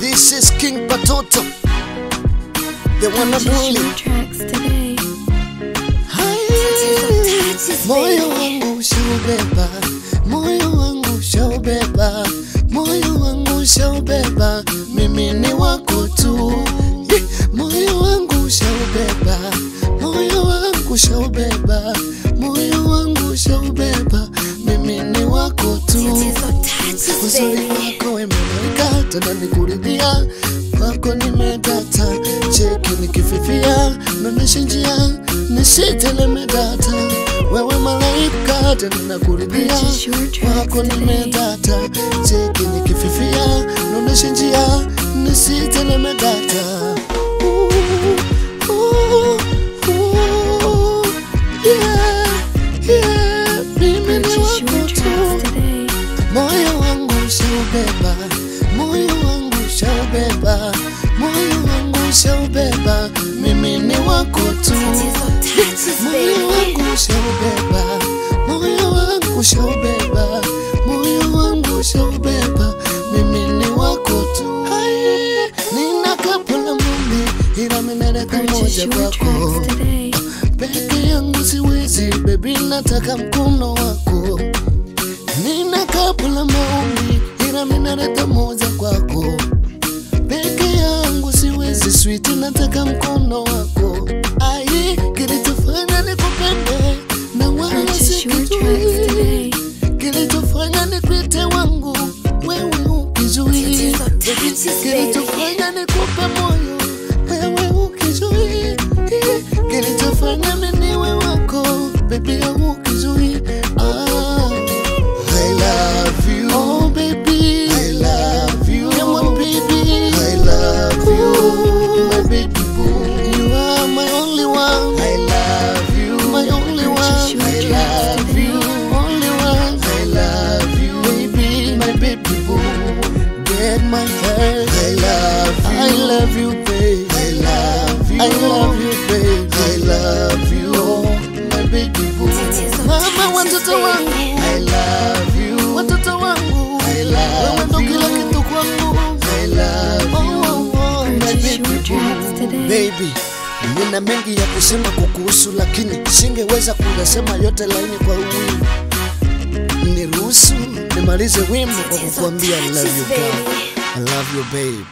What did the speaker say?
This is King Patoto, the one and only. Moyo wangu shaubeba, moyo wangu shaubeba, moyo wangu shaubeba, mimi ni wako tu. Moyo wangu shaubeba, moyo wangu shaubeba, moyo wangu shaubeba, mimi ni wako tu. Uzuri wako umenika, tena nikuridhia, wako nimedata, cheki nikififia, naonesha njia, nisitelemedata. Wewe malaika, tena nakuridhia, wako nimedata, cheki nikififia, naonesha njia, nisitelemedata. Mimi ni wako tu. Moyo wangu shaubeba, moyo wangu shaubeba, moyo wangu shaubeba, mimi ni wako tu. Moyo wangu shaubeba, moyo wangu shaubeba, moyo wangu shaubeba, mimi ni wako tu. Nina kapu la mumi, ila minaleta moja kwako. Peke yangu siwezi, baby nataka mkono wako. Nina kapu la maombi, ila minaleta moja kwako. Peke yangu siwezi, sweet nataka mkono wako. Ai, kilichofanya nikupende na wala sikijui, kilichofanya nikuite wangu wewe ukijui, kilichofanya nikupe moyo wewe ukijui, kilichofanya mimi niwe wako baby ukijui. I love you, oh baby, I love you, come on baby, I love you, my baby boo, you are my only one. I love you, my only one. I love you, only one. I love you, baby, my baby boo. Get my heart. I love you, babe. I love you, I love you, babe. I love you, my baby boo. Mama watoto wangu, I love you. Watoto wangu, I love you. Wewe ndo kila kitu kwangu. I love you, my baby boo. Baby, nina mengi ya kusema kukuhusu, lakini singeweza kuyasema yote laini kwa uwimbo. Niruhusu nimalize wimbo kwa kukuambia I love you girl, I love you babe.